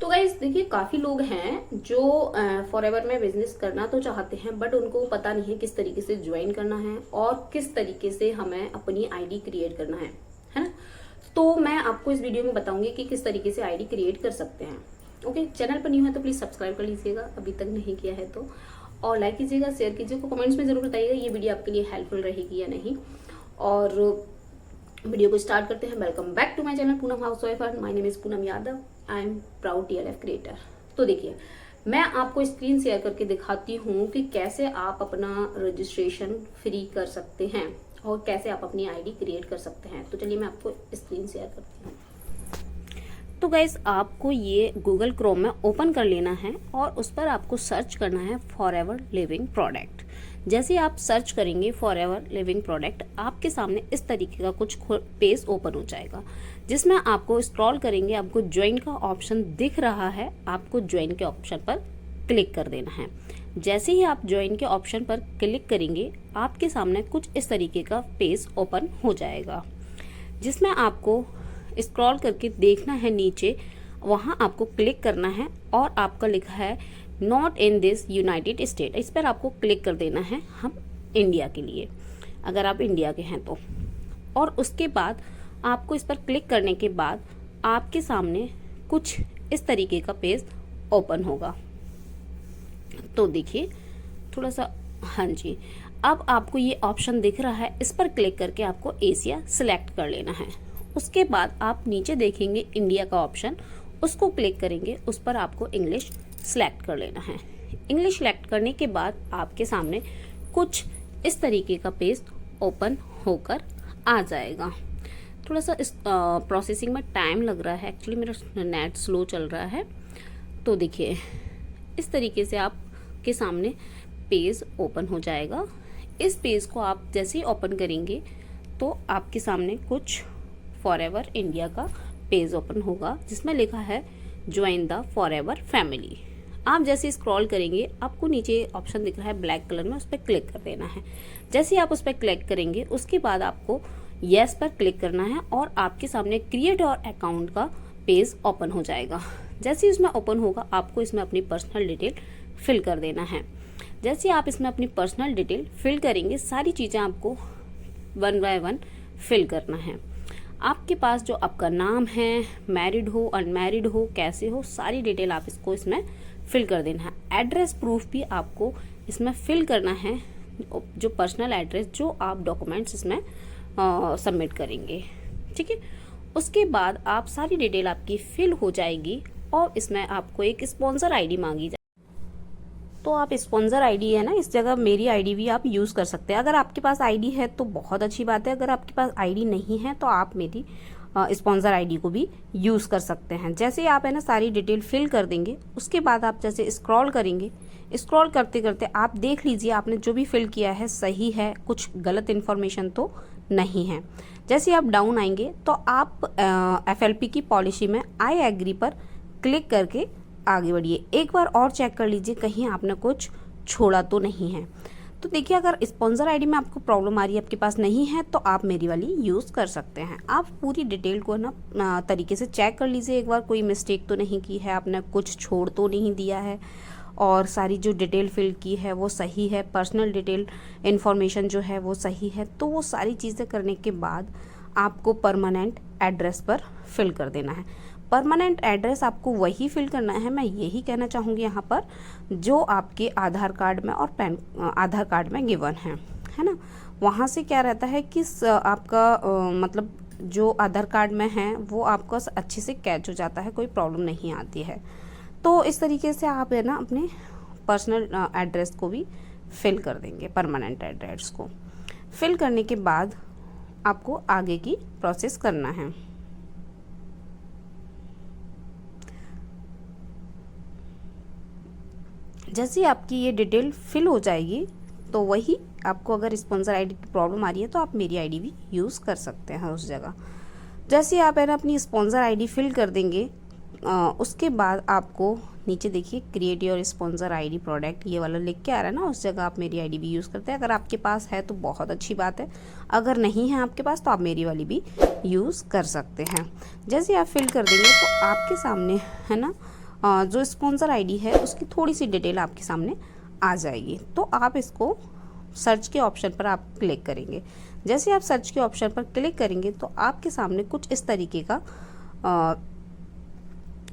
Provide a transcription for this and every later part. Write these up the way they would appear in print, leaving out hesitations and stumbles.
Guys देखिए, काफी लोग हैं जो फॉरएवर में बिजनेस करना तो चाहते हैं, बट उनको पता नहीं है किस तरीके से ज्वाइन करना है और किस तरीके से हमें अपनी आईडी क्रिएट करना है ना। तो मैं आपको इस वीडियो में बताऊंगी कि किस तरीके से आईडी क्रिएट कर सकते हैं। ओके, चैनल पर न्यू है तो प्लीज सब्सक्राइब कर लीजिएगा अभी तक नहीं किया है तो, और लाइक कीजिएगा, शेयर कीजिएगा, कमेंट्स में जरूर बताइएगा ये वीडियो आपके लिए हेल्पफुल रहेगी या नहीं। और वीडियो को स्टार्ट करते हैं। Welcome back to my channel Poonam housewife. My name is Poonam Yadav. I am proud TLF creator. तो देखिए, मैं आपको स्क्रीन शेयर करके दिखाती हूँ कि कैसे आप अपना रजिस्ट्रेशन फ्री कर सकते हैं और कैसे आप अपनी आईडी क्रिएट कर सकते हैं। तो चलिए मैं आपको स्क्रीन शेयर करती हूँ। तो गाइस, आपको ये गूगल क्रोम में ओपन कर लेना है और उस पर आपको सर्च करना है फॉरएवर लिविंग प्रोडक्ट। जैसे आप सर्च करेंगे फॉरएवर लिविंग प्रोडक्ट, आपके सामने इस तरीके का कुछ पेज ओपन हो जाएगा, जिसमें आपको स्क्रॉल करेंगे, आपको ज्वाइन का ऑप्शन दिख रहा है, आपको ज्वाइन के ऑप्शन पर क्लिक कर देना है। जैसे ही आप ज्वाइन के ऑप्शन पर क्लिक करेंगे, आपके सामने कुछ इस तरीके का पेज ओपन हो जाएगा, जिसमें आपको स्क्रॉल करके देखना है नीचे, वहाँ आपको क्लिक करना है और आपका लिखा है not in this United state. इस पर आपको क्लिक कर देना है, हम इंडिया के लिए, अगर आप इंडिया के हैं तो। और उसके बाद आपको इस पर क्लिक करने के बाद आपके सामने कुछ इस तरीके का पेज ओपन होगा। तो देखिए थोड़ा सा, हाँ जी, अब आपको ये ऑप्शन दिख रहा है, इस पर क्लिक करके आपको एशिया सिलेक्ट कर लेना है। उसके बाद आप नीचे देखेंगे इंडिया का ऑप्शन, उसको क्लिक करेंगे, उस पर आपको इंग्लिश सिलेक्ट कर लेना है। इंग्लिश सिलेक्ट करने के बाद आपके सामने कुछ इस तरीके का पेज ओपन होकर आ जाएगा। थोड़ा सा इस प्रोसेसिंग में टाइम लग रहा है, एक्चुअली मेरा नेट स्लो चल रहा है। तो देखिए, इस तरीके से आपके सामने पेज ओपन हो जाएगा। इस पेज को आप जैसे ही ओपन करेंगे तो आपके सामने कुछ फॉरएवर इंडिया का पेज ओपन होगा, जिसमें लिखा है ज्वाइन द फॉरएवर फैमिली। आप जैसे स्क्रॉल करेंगे, आपको नीचे ऑप्शन दिख रहा है ब्लैक कलर में, उस पर क्लिक कर देना है। जैसे आप उस पर क्लिक करेंगे, उसके बाद आपको येस पर क्लिक करना है और आपके सामने क्रिएट योर अकाउंट का पेज ओपन हो जाएगा। जैसे ही इसमें ओपन होगा, आपको इसमें अपनी पर्सनल डिटेल फिल कर देना है। जैसे आप इसमें अपनी पर्सनल डिटेल फिल करेंगे, सारी चीज़ें आपको वन बाय वन फिल करना है। आपके पास जो आपका नाम है, मैरिड हो, अनमैरिड हो, कैसे हो, सारी डिटेल आप इसको इसमें फिल कर देना है। एड्रेस प्रूफ भी आपको इसमें फिल करना है, जो पर्सनल एड्रेस जो आप डॉक्यूमेंट्स इसमें सबमिट करेंगे, ठीक है। उसके बाद आप सारी डिटेल आपकी फिल हो जाएगी और इसमें आपको एक स्पॉन्सर आईडी मांगी जाएगी। तो आप स्पॉन्सर आईडी है ना, इस जगह मेरी आईडी भी आप यूज़ कर सकते हैं। अगर आपके पास आईडी है तो बहुत अच्छी बात है, अगर आपके पास आईडी नहीं है तो आप मेरी स्पॉन्सर आईडी को भी यूज़ कर सकते हैं। जैसे आप है ना सारी डिटेल फिल कर देंगे, उसके बाद आप जैसे स्क्रॉल करेंगे, स्क्रॉल करते करते आप देख लीजिए आपने जो भी फिल किया है सही है, कुछ गलत इन्फॉर्मेशन तो नहीं है। जैसे आप डाउन आएंगे तो आप FLP की पॉलिसी में आई एग्री पर क्लिक करके आगे बढ़िए। एक बार और चेक कर लीजिए कहीं आपने कुछ छोड़ा तो नहीं है। तो देखिए, अगर स्पॉन्सर आईडी में आपको प्रॉब्लम आ रही है, आपके पास नहीं है, तो आप मेरी वाली यूज़ कर सकते हैं। आप पूरी डिटेल को ना तरीके से चेक कर लीजिए एक बार, कोई मिस्टेक तो नहीं की है, आपने कुछ छोड़ तो नहीं दिया है, और सारी जो डिटेल फिल की है वो सही है, पर्सनल डिटेल इन्फॉर्मेशन जो है वो सही है। तो वो सारी चीज़ें करने के बाद आपको परमानेंट एड्रेस पर फिल कर देना है। परमानेंट एड्रेस आपको वही फिल करना है, मैं यही कहना चाहूँगी यहाँ पर, जो आपके आधार कार्ड में और आधार कार्ड में गिवन है ना। वहाँ से क्या रहता है कि आपका मतलब जो आधार कार्ड में है वो आपका अच्छे से कैच हो जाता है, कोई प्रॉब्लम नहीं आती है। तो इस तरीके से आप है ना अपने पर्सनल एड्रेस को भी फिल कर देंगे। परमानेंट एड्रेस को फिल करने के बाद आपको आगे की प्रोसेस करना है। जैसे आपकी ये डिटेल फिल हो जाएगी, तो वही आपको अगर स्पॉन्सर आईडी की प्रॉब्लम आ रही है तो आप मेरी आईडी भी यूज़ कर सकते हैं उस जगह। जैसे आप है ना अपनी स्पॉन्सर आईडी फिल कर देंगे, उसके बाद आपको नीचे देखिए create your sponsor ID product, ये वाला लिख के आ रहा है ना, उस जगह आप मेरी आईडी भी यूज़ करते हैं। अगर आपके पास है तो बहुत अच्छी बात है, अगर नहीं है आपके पास तो आप मेरी वाली भी यूज़ कर सकते हैं। जैसे आप फिल कर देंगे तो आपके सामने है ना जो स्पॉन्सर आईडी है उसकी थोड़ी सी डिटेल आपके सामने आ जाएगी। तो आप इसको सर्च के ऑप्शन पर आप क्लिक करेंगे। जैसे आप सर्च के ऑप्शन पर क्लिक करेंगे तो आपके सामने कुछ इस तरीके का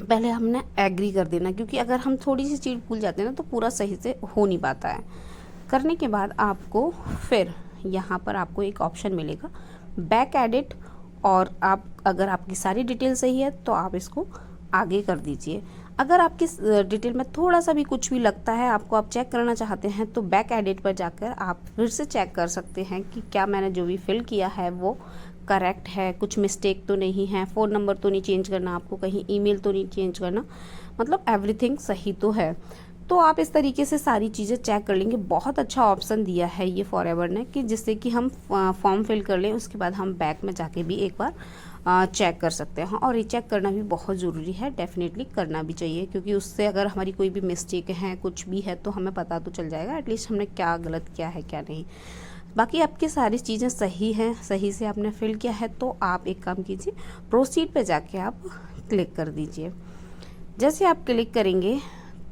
पहले हमने एग्री कर देना, क्योंकि अगर हम थोड़ी सी चीज़ भूल जाते हैं ना तो पूरा सही से हो नहीं पाता है। करने के बाद आपको फिर यहाँ पर आपको एक ऑप्शन मिलेगा बैक एडिट, और आप अगर आपकी सारी डिटेल सही है तो आप इसको आगे कर दीजिए। अगर आपकी डिटेल में थोड़ा सा भी कुछ भी लगता है आपको, आप चेक करना चाहते हैं, तो बैक एडिट पर जाकर आप फिर से चेक कर सकते हैं कि क्या मैंने जो भी फिल किया है वो करेक्ट है, कुछ मिस्टेक तो नहीं है, फ़ोन नंबर तो नहीं चेंज करना आपको, कहीं ईमेल तो नहीं चेंज करना, मतलब एवरीथिंग सही तो है। तो आप इस तरीके से सारी चीज़ें चेक कर लेंगे। बहुत अच्छा ऑप्शन दिया है ये फॉरएवर ने कि जिससे कि हम फॉर्म फिल कर लें, उसके बाद हम बैक में जाके भी एक बार चेक कर सकते हैं। और ये चेक करना भी बहुत ज़रूरी है, डेफिनेटली करना भी चाहिए, क्योंकि उससे अगर हमारी कोई भी मिस्टेक है, कुछ भी है, तो हमें पता तो चल जाएगा एटलीस्ट हमने क्या गलत किया है क्या नहीं। बाकी आपकी सारी चीज़ें सही हैं, सही से आपने फिल किया है, तो आप एक काम कीजिए, प्रोसीड पे जाके आप क्लिक कर दीजिए। जैसे आप क्लिक करेंगे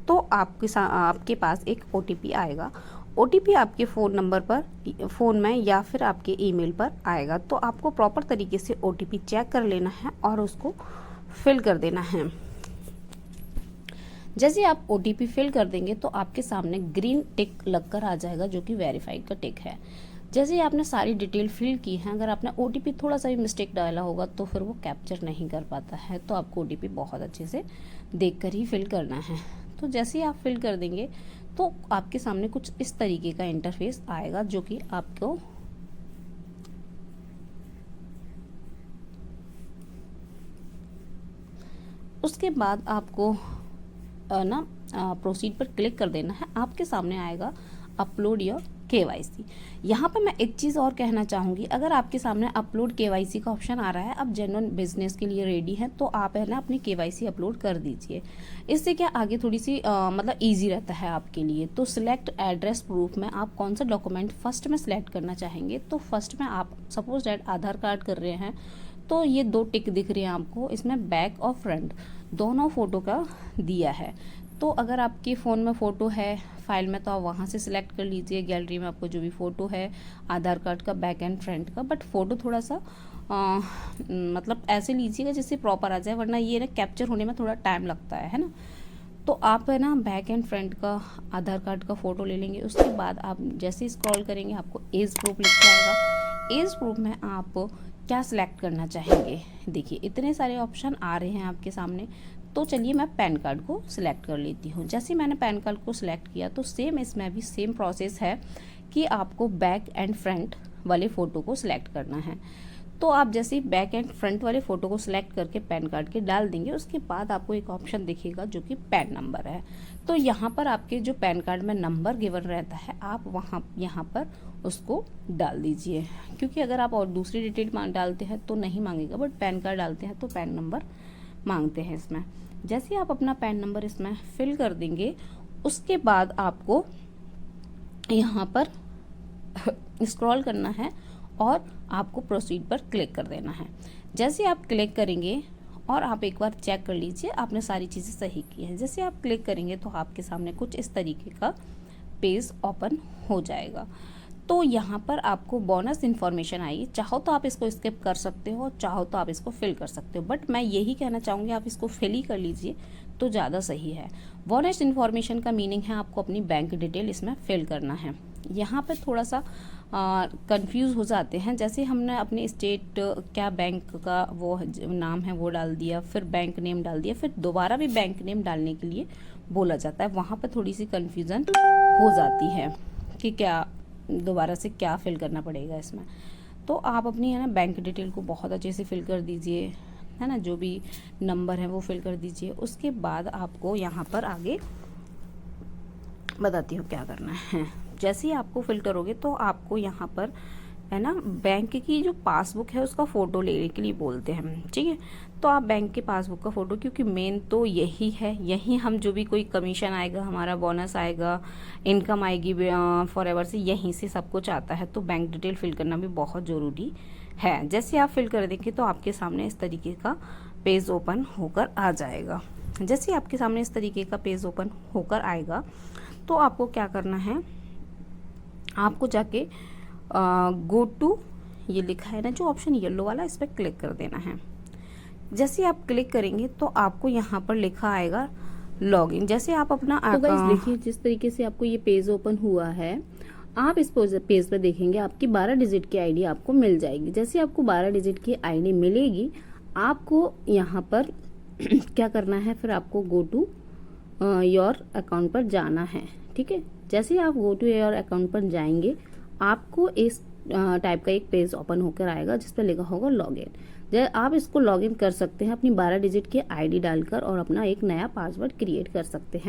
तो आपके पास एक OTP आएगा। OTP आपके फ़ोन नंबर पर, फ़ोन में या फिर आपके ईमेल पर आएगा। तो आपको प्रॉपर तरीके से OTP चेक कर लेना है और उसको फिल कर देना है। जैसे आप OTP फिल कर देंगे तो आपके सामने ग्रीन टिक लगकर आ जाएगा, जो कि वेरीफाइड का टिक है। जैसे ही आपने सारी डिटेल फिल की है, अगर आपने OTP थोड़ा सा भी मिस्टेक डाला होगा तो फिर वो कैप्चर नहीं कर पाता है, तो आपको OTP बहुत अच्छे से देखकर ही फिल करना है। तो जैसे ही आप फिल कर देंगे तो आपके सामने कुछ इस तरीके का इंटरफेस आएगा, जो कि आपको उसके बाद आपको प्रोसीड पर क्लिक कर देना है। आपके सामने आएगा अपलोड योर KYC। यहाँ पर मैं एक चीज़ और कहना चाहूँगी, अगर आपके सामने अपलोड KYC का ऑप्शन आ रहा है, आप जेन्युइन बिजनेस के लिए रेडी हैं, तो आप है ना अपनी KYC अपलोड कर दीजिए। इससे क्या आगे थोड़ी सी मतलब ईजी रहता है आपके लिए। तो सिलेक्ट एड्रेस प्रूफ में आप कौन सा डॉक्यूमेंट फर्स्ट में सिलेक्ट करना चाहेंगे, तो फर्स्ट में आप सपोज डैट आधार कार्ड कर रहे हैं, तो ये 2 टिक दिख रही हैं आपको, इसमें बैक और फ्रंट दोनों फ़ोटो का दिया है। तो अगर आपके फ़ोन में फ़ोटो है फाइल में, तो आप वहाँ से सिलेक्ट कर लीजिए गैलरी में आपको जो भी फ़ोटो है आधार कार्ड का बैक एंड फ्रंट का। बट फ़ोटो थोड़ा सा मतलब ऐसे लीजिएगा जिससे प्रॉपर आ जाए, वरना ये ना कैप्चर होने में थोड़ा टाइम लगता है ना। तो आप है ना बैक एंड फ्रंट का आधार कार्ड का फ़ोटो ले लेंगे। उसके बाद आप जैसे स्क्रॉल करेंगे आपको एज प्रूफ लिख के आएगा। एज प्रूफ में आप क्या सिलेक्ट करना चाहेंगे, देखिए इतने सारे ऑप्शन आ रहे हैं आपके सामने। तो चलिए मैं पैन कार्ड को सिलेक्ट कर लेती हूँ। जैसे मैंने पैन कार्ड को सिलेक्ट किया तो सेम इसमें भी सेम प्रोसेस है कि आपको बैक एंड फ्रंट वाले फ़ोटो को सिलेक्ट करना है। तो आप जैसे बैक एंड फ्रंट वाले फ़ोटो को सिलेक्ट करके पैन कार्ड के डाल देंगे, उसके बाद आपको एक ऑप्शन दिखेगा जो कि पैन नंबर है। तो यहाँ पर आपके जो पैन कार्ड में नंबर गिवन रहता है, आप यहाँ पर उसको डाल दीजिए, क्योंकि अगर आप और दूसरी डिटेल डालते हैं तो नहीं मांगेगा, बट पैन कार्ड डालते हैं तो पैन नंबर मांगते हैं इसमें। जैसे आप अपना पैन नंबर इसमें फिल कर देंगे, उसके बाद आपको यहाँ पर स्क्रॉल करना है और आपको प्रोसीड पर क्लिक कर देना है। जैसे आप क्लिक करेंगे और आप एक बार चेक कर लीजिए आपने सारी चीज़ें सही की है। जैसे आप क्लिक करेंगे तो आपके सामने कुछ इस तरीके का पेज ओपन हो जाएगा। तो यहाँ पर आपको बोनस इन्फॉर्मेशन आई, चाहो तो आप इसको स्किप कर सकते हो, चाहो तो आप इसको फिल कर सकते हो, बट मैं यही कहना चाहूँगी आप इसको फिल ही कर लीजिए तो ज़्यादा सही है। बोनस इन्फॉर्मेशन का मीनिंग है आपको अपनी बैंक डिटेल इसमें फिल करना है। यहाँ पर थोड़ा सा कंफ्यूज हो जाते हैं, जैसे हमने अपने स्टेट क्या बैंक का वो नाम है वो डाल दिया, फिर बैंक नेम डाल दिया, फिर दोबारा भी बैंक नेम डालने के लिए बोला जाता है, वहाँ पर थोड़ी सी कन्फ्यूज़न हो जाती है कि क्या दोबारा से क्या फिल करना पड़ेगा इसमें। तो आप अपनी है ना बैंक डिटेल को बहुत अच्छे से फिल कर दीजिए, है ना, जो भी नंबर है वो फिल कर दीजिए। उसके बाद आपको यहाँ पर आगे बताती हूँ क्या करना है। जैसे ही आपको फिल करोगे तो आपको यहाँ पर है ना बैंक की जो पासबुक है उसका फ़ोटो लेने के लिए बोलते हैं, ठीक है। तो आप बैंक के पासबुक का फ़ोटो, क्योंकि मेन तो यही है, यही हम जो भी कोई कमीशन आएगा, हमारा बोनस आएगा, इनकम आएगी फॉरएवर से, यहीं से सब कुछ आता है। तो बैंक डिटेल फिल करना भी बहुत ज़रूरी है। जैसे आप फिल कर देंगे तो आपके सामने इस तरीके का पेज ओपन होकर आ जाएगा। जैसे ही आपके सामने इस तरीके का पेज ओपन होकर आएगा तो आपको क्या करना है, आपको जाके गो टू, ये लिखा है ना जो ऑप्शन येलो वाला, इस पर क्लिक कर देना है। जैसे ही आप क्लिक करेंगे तो आपको यहाँ पर लिखा आएगा लॉगिन। जैसे आप अपना तो गाइस देखिए जिस तरीके से आपको ये पेज ओपन हुआ है, आप इस पेज पर देखेंगे आपकी 12 डिजिट की आईडी आपको मिल जाएगी। जैसे आपको 12 डिजिट की आईडी मिलेगी, आपको यहाँ पर क्या करना है, फिर आपको गो टू योर अकाउंट पर जाना है। ठीक है, जैसे ही आप गो टू योर अकाउंट पर जाएंगे, आपको इस टाइप का एक पेज ओपन होकर आएगा जिस पर लिखा होगा लॉगिन। आप इसको लॉगिन कर सकते हैं अपनी 12 डिजिट की आईडी डालकर और अपना एक नया पासवर्ड क्रिएट कर सकते हैं।